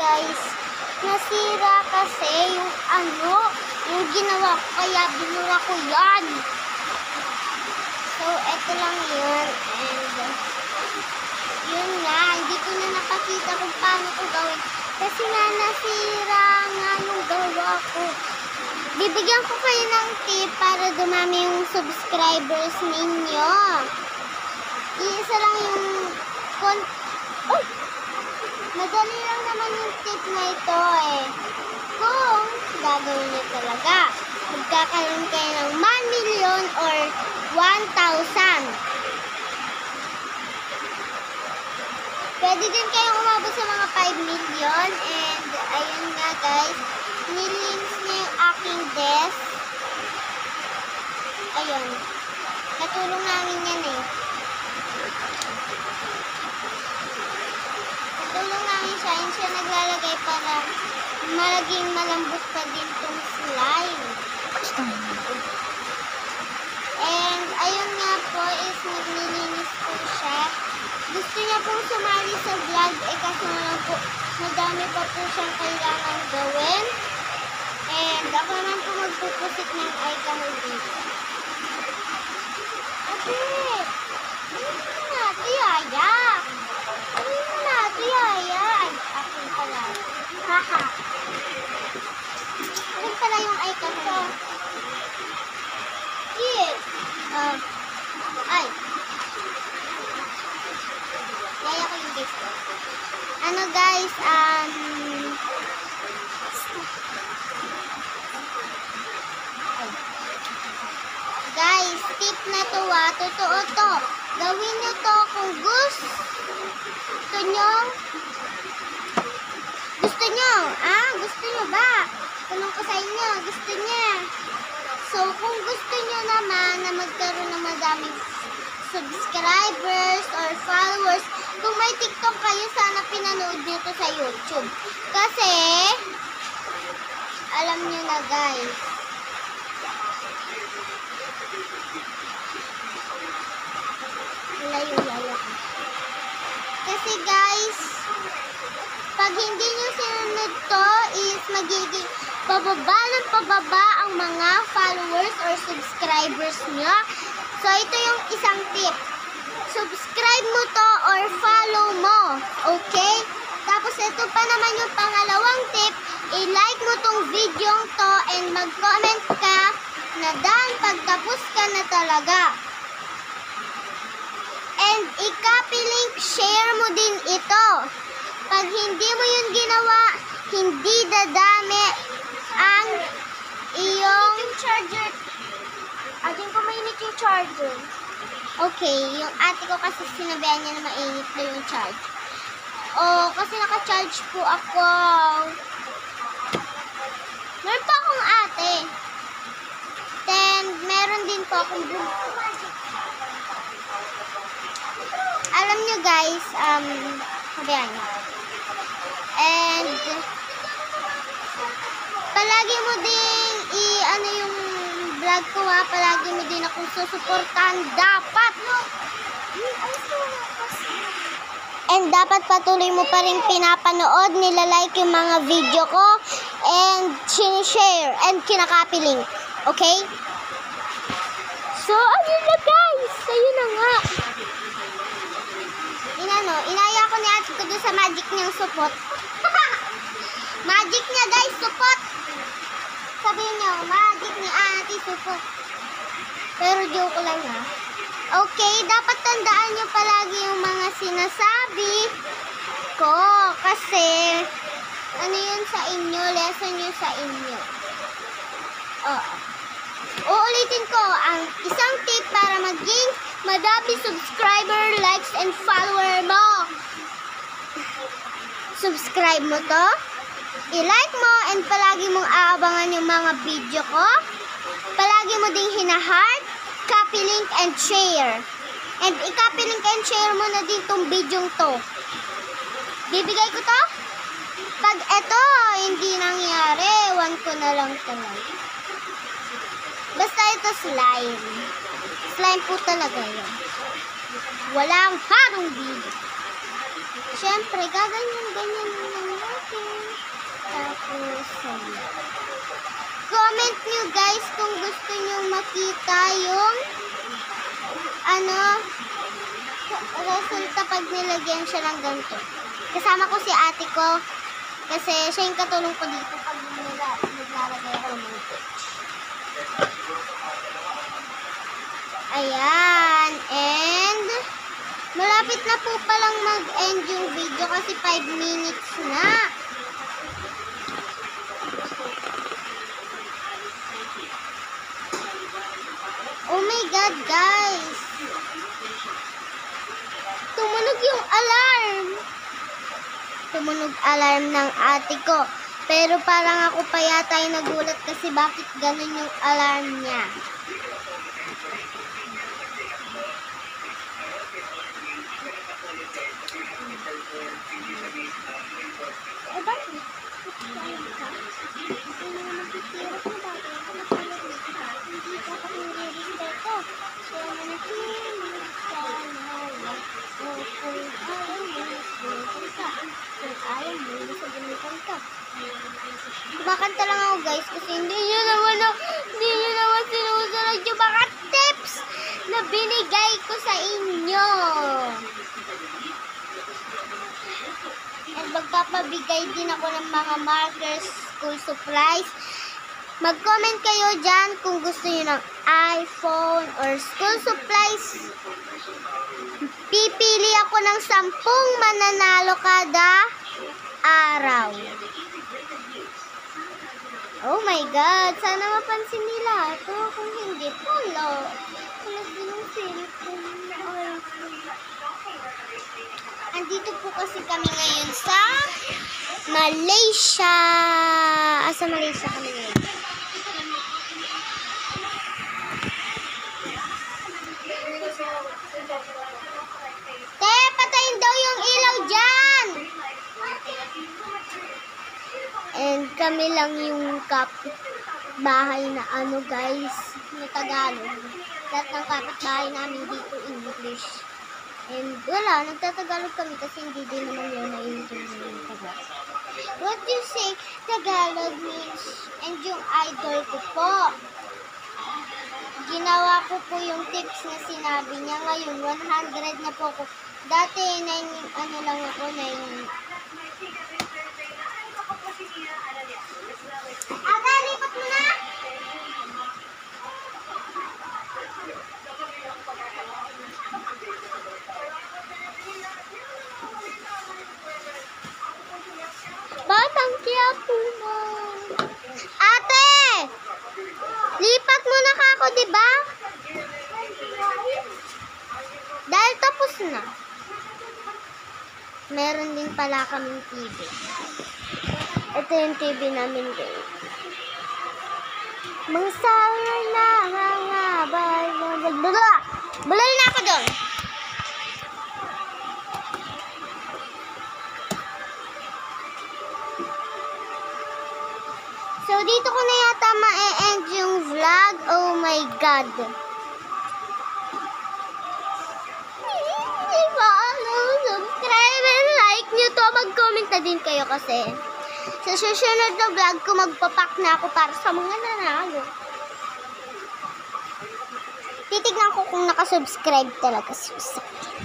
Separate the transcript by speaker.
Speaker 1: guys, nasira kasi yung ginawa ko, kaya binura ko yan. So, eto lang yun. And, yun nga, hindi ko na napakita kung paano ko gawin. Kasi nga, nasira nga yung gawa ko. Bibigyan ko kayo ng tip para dumami yung subscribers ninyo. Isa lang yung madali lang naman yung tip na ito eh. Kung gagawin nyo talaga, magkakaroon kayo ng 1 million or 1,000. Pwede din kayong umabot sa mga 5 million. And ayun nga guys, nilinis niya yung aking desk. Ayun. Natulong namin yan eh. Natulong namin siya. Yun siya naglalagay para maging malambot pa din itong slime. And ayun nga po is naglilinis po siya. Gusto niya pong sumali sa vlog eh kasi naman po madami pa po siyang kailangan gawin. And ako naman po magpupusit ng ay kahul dito. Ate! Ano na? Tiyaya! Ano na? Tiyaya! Ay, akin pala. Haha! Akin pala yung ay kahul. Yes! Ay! Yaya ko yung guys ko. Ano guys, guys, tip na to totoo to. Gawin nyo to kung gusto nyo. Gusto nyo ba? Tanong ko sa inyo, gusto niya. So, kung gusto nyo naman na magkaroon ng madaming subscribers or followers, kung may TikTok kayo, sana pinanood nyo to sa YouTube. Kasi, alam nyo na guys, layo. Kasi guys, pag hindi nyo sinunod to, is magiging pababa ang mga followers or subscribers nyo. So, ito yung isang tip. Subscribe mo to or follow mo. Okay? Tapos, ito pa naman yung pangalawang tip. I-like mo tong video to and mag-comment ka na Dan, pagtapos ka na talaga. And i-copy link, share mo din ito. Pag hindi mo yun ginawa, hindi dadami ang iyong charger. Atin ko mainit yung charger. Okay, yung ate ko kasi sinabihan niya na mainit na yung charge. Oh, kasi naka-charge po ako. Meron pa akong ate. Then, meron din po akong alam nyo guys, sabihan nyo. And, palagi mo din ano yung vlog ko ha, palagi mo din akong susuportahan dapat. And dapat patuloy mo pa rin pinapanood, nilalike yung mga video ko, and sinishare, and kinakopy link. Okay? So, ayun na guys. Ayun na nga. Inaya ko ni ate ko doon sa magic niyang supot. Magic niya guys, supot. Sabihin niyo, magic ni ate supot. Pero joke lang ha. Okay, dapat tandaan niyo palagi yung mga sinasabi ko. Kasi, ano yun sa inyo, lesson yun sa inyo. Uulitin ko, ang isang tip para maging madami subscriber, likes, and follower mo. Subscribe mo to, i-like mo, and palagi mong aabangan yung mga video ko. Palagi mo ding hina-heart, copy link, and share. And i-copy link and share mo na din tong video to. Bibigay ko to. Pag eto hindi nangyari, ewan ko na lang talaga. Basta ito slime. Slime po talaga yun. Walang harong video. Siyempre, gaganyan lang natin. comment nyo guys kung gusto nyo makita yung resulta pag nilagyan siya ng ganito. Kasama ko si ate ko kasi siya yung katulong ko dito pag naglalagay ako ng mga pitch. Ayan. And malapit na po palang mag-end yung video kasi 5 minutes na. Oh my God, guys. Tumunog yung alarm. Tumunog alarm ng ate ko. Pero parang ako pa yata yung nagulat kasi bakit ganun yung alarm niya. Eh, bakit? Kumakanta lang ako guys kasi hindi nyo naman sinusunod yung mga tips na binigay ko sa inyo. At magpapabigay din ako ng mga markers, school supplies. Mag-comment kayo dyan kung gusto nyo ng iPhone or school supplies. Pipili ako ng 10 mananalo kada araw. Oh my God! Sana mapansin nila ito. Kung hindi, polo. Wala din yung cellphone. Andito po kasi kami ngayon sa Malaysia. Sa Malaysia kami ngayon. Te, patayin daw yung ilaw dyan! And kami lang yung kapitbahay na guys, na Tagalog. Lahat ng kapitbahay namin dito English. And wala, nagtatagalog kami kasi hindi din naman yun naiintindihan yung Tagalog. What do you say Tagalog means? And yung idol ko po. Ginawa ko po yung tips na sinabi niya. Ngayon, 100 na po ako. Dati, lang ako, 9. Ate, lipat mo na! Batang Quiapo mo. Ate! Lipat mo na ka ako, diba? Dahil tapos na. Meron din pala kaming TV. Ito yung TV namin, guys. Mangsawir na nga bulal na ako doon. So, dito ko na yata ma-end yung vlog. Oh my God. Subscribe and like nyo to. Mag-comment na din kayo kasi sa susunod na vlog ko magpapak na ako para sa mga nanalo. Titignan ko kung nakasubscribe talaga sa akin.